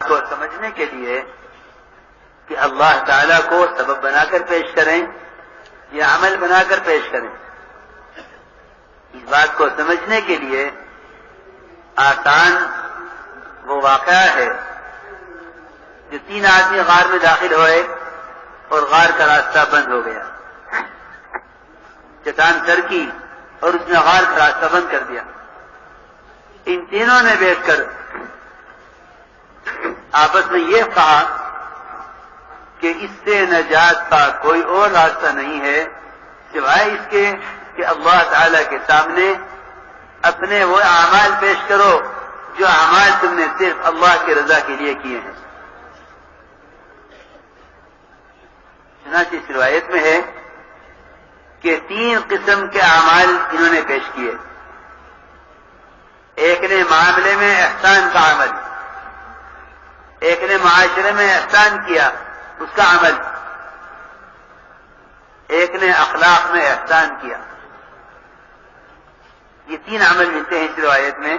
کو سمجھنے کے لیے کہ اللہ تعالیٰ کو سبب بنا کر پیش کریں یا عمل بنا کر پیش کریں، اس بات کو سمجھنے کے لیے آسان وہ واقعہ ہے جو 3 آدمی غار میں داخل ہوئے اور غار کا راستہ بند ہو گیا، چٹان سرکی اور اس نے غار کا راستہ بند کر دیا۔ ان تینوں نے بیٹھ کر آپس میں یہ کہا کہ اس سے نجات کا کوئی اور راستہ نہیں ہے سوائے اس کے کہ اللہ تعالی کے سامنے اپنے وہ اعمال پیش کرو جو اعمال تم نے صرف اللہ کی رضا کے لیے کیے ہیں۔ چنانچہ اس روایت میں ہے کہ 3 قسم کے اعمال انہوں نے پیش کیے۔ ایک نے معاملے میں احسان کا عمل، ایک نے معاشرے میں احسان کیا اس کا عمل، ایک نے اخلاق میں احسان کیا۔ یہ 3 عمل ملتے ہیں اس روایت میں،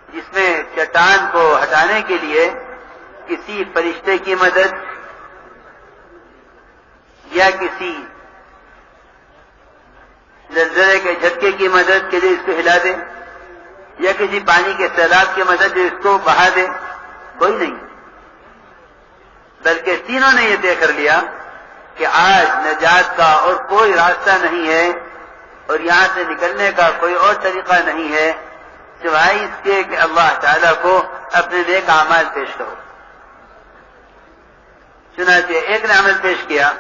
جس میں چٹان کو ہٹانے کے لیے کسی فرشتے کی مدد یا کسی زلزلے کے جھٹکے کی مدد کے لیے اس کو ہلا دے یا کسی پانی کے سیلاب کی مدد جو اس کو بہا دے، کوئی نہیں، بلکہ تینوں نے یہ طے کر لیا کہ آج نجات کا اور کوئی راستہ نہیں ہے اور یہاں سے نکلنے کا کوئی اور طریقہ نہیں ہے سوائے اس کے کہ اللہ تعالیٰ کو اپنے نیک اعمال پیش کرو۔ چنانچہ ایک نے عمل پیش کیا،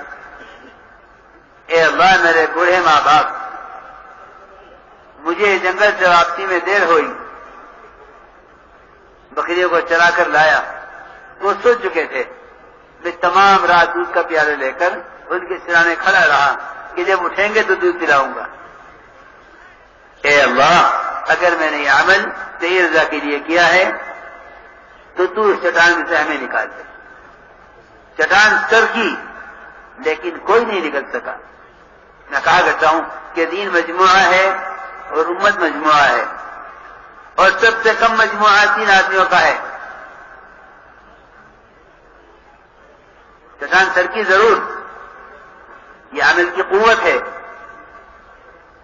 اے اللہ میرے بوڑھے ماں باپ، مجھے جنگل سے واپسی میں دیر ہوئی، بکریوں کو چرا کر لایا، وہ سو چکے تھے، میں تمام رات دودھ کا پیالہ لے کر ان کے سرانے کھڑا رہا کہ جب اٹھیں گے تو دودھ پلاؤں گا۔ اے اللہ اگر میں نے یہ عمل تیری رضا کے لیے کیا ہے تو تو اس چٹان میں سے ہمیں نکال دے۔ چٹان سر کی لیکن کوئی نہیں نکل سکا۔ میں کہا کرتا ہوں کہ دین مجموعہ ہے اور امت مجموعہ ہے، اور سب سے کم مجموعہ 3 آدمیوں کا ہے۔ چٹان سر کی ضرور، یہ عمل کی قوت ہے۔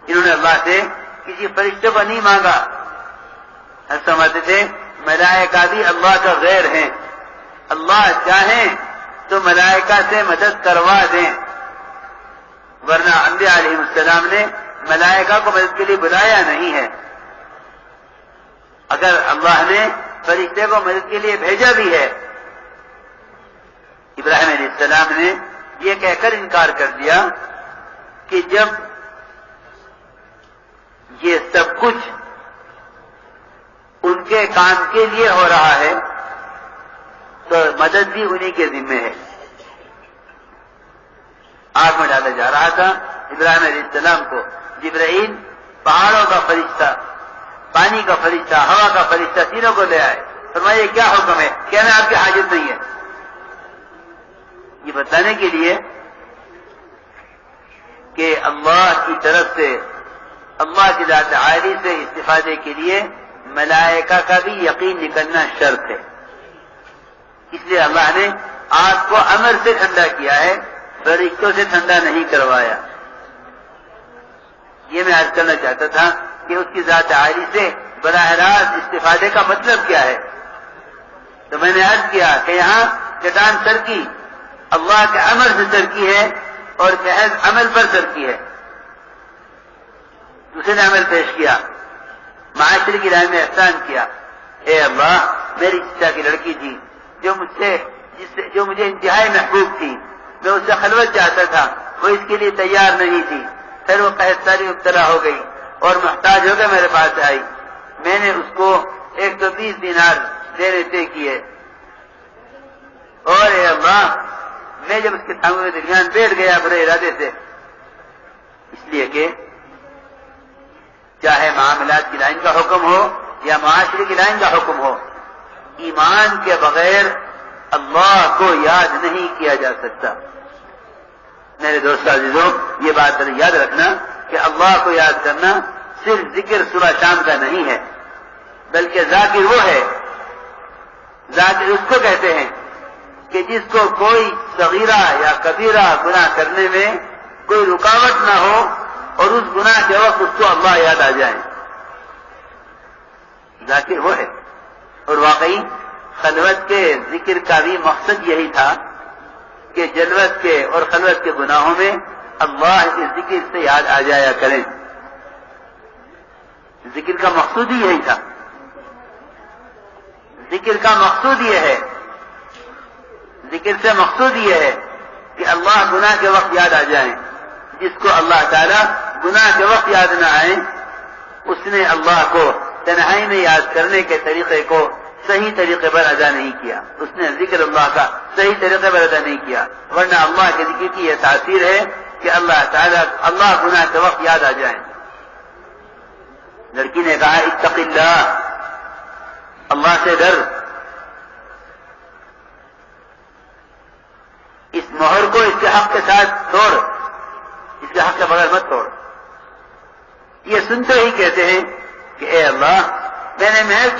انہوں نے اللہ سے کسی فرشتے کو نہیں مانگا، ہم سمجھتے تھے ملائکہ بھی اللہ کا غیر ہیں، اللہ چاہیں تو ملائکہ سے مدد کروا دیں، ورنہ انبیاء علیہ السلام نے ملائکہ کو مدد کے لیے بلایا نہیں ہے۔ اگر اللہ نے فرشتے کو مدد کے لیے بھیجا بھی ہے، ابراہیم علیہ السلام نے یہ کہہ کر انکار کر دیا کہ جب یہ سب کچھ ان کے کام کے لیے ہو رہا ہے تو مدد بھی انہی کے ذمے ہے۔ آگ میں ڈالا جا رہا تھا ابراہیم علیہ السلام کو، جبرائیل پہاڑوں کا فرشتہ، پانی کا فرشتہ، ہوا کا فرشتہ تینوں کو لے آئے، فرمایا یہ کیا حکم ہے؟ کہنا آپ کی حاجت نہیں ہے۔ یہ بتانے کے لیے کہ اللہ کی طرف سے، اللہ کی ذات عالی سے استفادے کے لیے ملائکہ کا بھی یقین نکلنا شرط ہے۔ اس لیے اللہ نے آگ کو امر سے ٹھنڈا کیا ہے، فرشتوں سے ٹھنڈا نہیں کروایا۔ یہ میں عرض کرنا چاہتا تھا کہ اس کی ذات عالی سے براہ راست استفادے کا مطلب کیا ہے۔ تو میں نے عرض کیا کہ یہاں چٹان سر کی اللہ کے امر سے سر کی ہے اور محض عمل پر سر کی ہے۔ دوسرے نے عمل پیش کیا، معاشرے کی رائے میں احسان کیا، اے اللہ میری چچا کی لڑکی تھی جو مجھے انتہائی محبوب تھی، میں اس سے خلوت چاہتا تھا، وہ اس کے لیے تیار نہیں تھی، پھر وہ قحط میں مبتلا ہو گئی اور محتاج ہو کر میرے پاس آئی، میں نے اس کو 120 دینار دینے طے کیے، اور اے اللہ میں جب اس کے تھامے میں درمیان بیٹھ گیا برے ارادے سے، اس لیے کہ چاہے معاملات کی لائن کا حکم ہو یا معاشرے کی لائن کا حکم ہو، ایمان کے بغیر اللہ کو یاد نہیں کیا جا سکتا۔ میرے دوست عزیزوں یہ بات یاد رکھنا کہ اللہ کو یاد کرنا صرف ذکر صبح شام کا نہیں ہے، بلکہ ذاکر وہ ہے ذاکر اس کو کہتے ہیں کہ جس کو کوئی صغیرہ یا کبیرہ گناہ کرنے میں کوئی رکاوٹ نہ ہو اور اس گناہ کے وقت اس کو اللہ یاد آ جائے، ذاکر وہ ہے۔ اور واقعی خلوت کے ذکر کا بھی مقصد یہی تھا کہ جلوت کے اور خلوت کے گناہوں میں اللہ کے ذکر سے یاد آ جایا کریں، ذکر کا مقصود ہی یہی تھا۔ ذکر کا مقصود یہ ہے، ذکر سے مقصود یہ ہے کہ اللہ گناہ کے وقت یاد آ جائیں۔ جس کو اللہ تعالیٰ گناہ کے وقت یاد نہ آئے، اس نے اللہ کو تنہائی میں یاد کرنے کے طریقے کو صحیح طریقے پر ادا نہیں کیا، اس نے ذکر اللہ کا صحیح طریقے پر ادا نہیں کیا، ورنہ اللہ کے ذکر کی یہ تاثیر ہے کہ اللہ تعالیٰ اللہ گناہ کے وقت یاد آ جائیں۔ لڑکی نے کہا اتق اللہ، اللہ سے ڈر، اس مہر کو اس کے حق کے ساتھ توڑ، اس کے حق کے بغیر مت توڑ۔ یہ سنتے ہی کہتے ہیں کہ اے اللہ، میں نے محض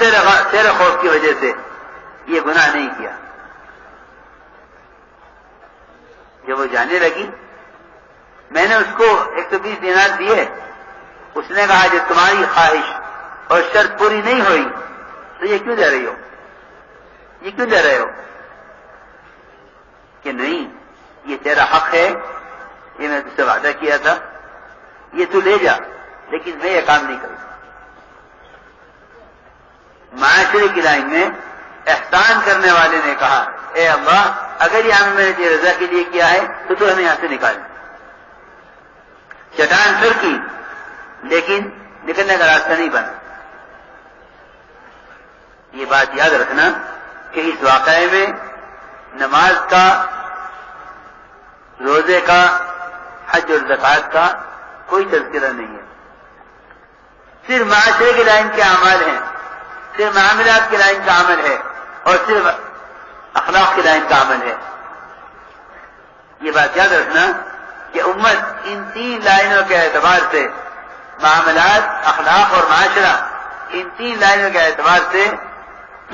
تیرے خوف کی وجہ سے یہ گناہ نہیں کیا۔ جب وہ جانے لگی، میں نے اس کو 120 دینار دیے، اس نے کہا کہ تمہاری خواہش اور شرط پوری نہیں ہوئی تو یہ کیوں دے رہی ہو، یہ کیوں دے رہے ہو؟ کہ نہیں، یہ تیرا حق ہے، یہ میں تجھ سے وعدہ کیا تھا، یہ تو لے جا، لیکن میں یہ کام نہیں کروں۔ معاشرے کی لائن میں احسان کرنے والے نے کہا اے اللہ، اگر یہ عمل میں نے تیری رضا کے لیے کیا ہے تو ہمیں یہاں سے نکال۔ چٹان پھر کی، لیکن نکلنے کا راستہ نہیں بنا۔ یہ بات یاد رکھنا کہ اس واقعے میں نماز کا، روزے کا، حج اور زکوٰۃ کا کوئی تذکرہ نہیں ہے، صرف معاشرے کی لائن کے اعمال ہیں، صرف معاملات کی لائن کا عمل ہے، اور صرف اخلاق کی لائن کا عمل ہے۔ یہ بات یاد رکھنا کہ امت ان 3 لائنوں کے اعتبار سے، معاملات، اخلاق اور معاشرہ، ان 3 لائنوں کے اعتبار سے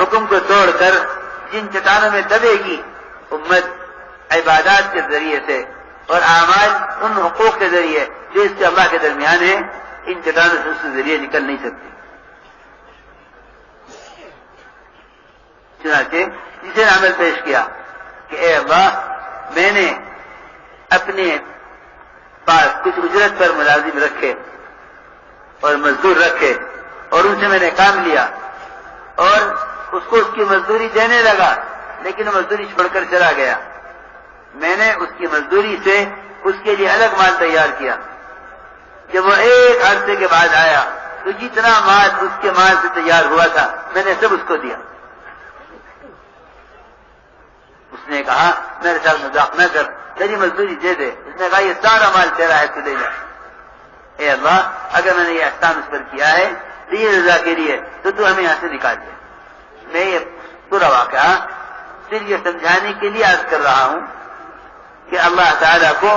حکم کو توڑ کر جن چٹانوں میں دبے گی، امت عبادات کے ذریعے سے اور اعمال ان حقوق کے ذریعے جو اس سے اللہ کے درمیان ہے، ان چٹانوں سے اس کے ذریعے نکل نہیں سکتی۔ چنانچہ جسے عمل پیش کیا کہ اے اللہ، میں نے اپنے پاس کچھ اجرت پر ملازم رکھے اور مزدور رکھے، اور ان سے میں نے کام لیا اور اس کو اس کی مزدوری دینے لگا، لیکن وہ مزدوری چھوڑ کر چلا گیا۔ میں نے اس کی مزدوری سے اس کے لیے الگ مال تیار کیا۔ جب وہ ایک عرصے کے بعد آیا تو جتنا مال اس کے مال سے تیار ہوا تھا میں نے سب اس کو دیا۔ اس نے کہا میرے ساتھ مذاق نہ کر، تیری مزدوری دے دے۔ اس نے کہا یہ سارا مال تیرا ہے، تو لے جا۔ اے اللہ، اگر میں نے یہ احسان اس پر کیا ہے تو یہ رضا کے لیے تو ہمیں یہاں سے نکال دے۔ میں یہ پورا واقعہ صرف یہ سمجھانے کے لیے عرض کر رہا ہوں کہ اللہ تعالیٰ کو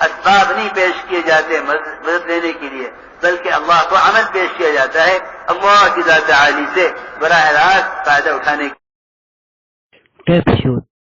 اسباب نہیں پیش کیے جاتے مدد لینے کے لیے، بلکہ اللہ کو عمل پیش کیا جاتا ہے اللہ کی ذات عالی سے براہ راست فائدہ اٹھانے کے لیے۔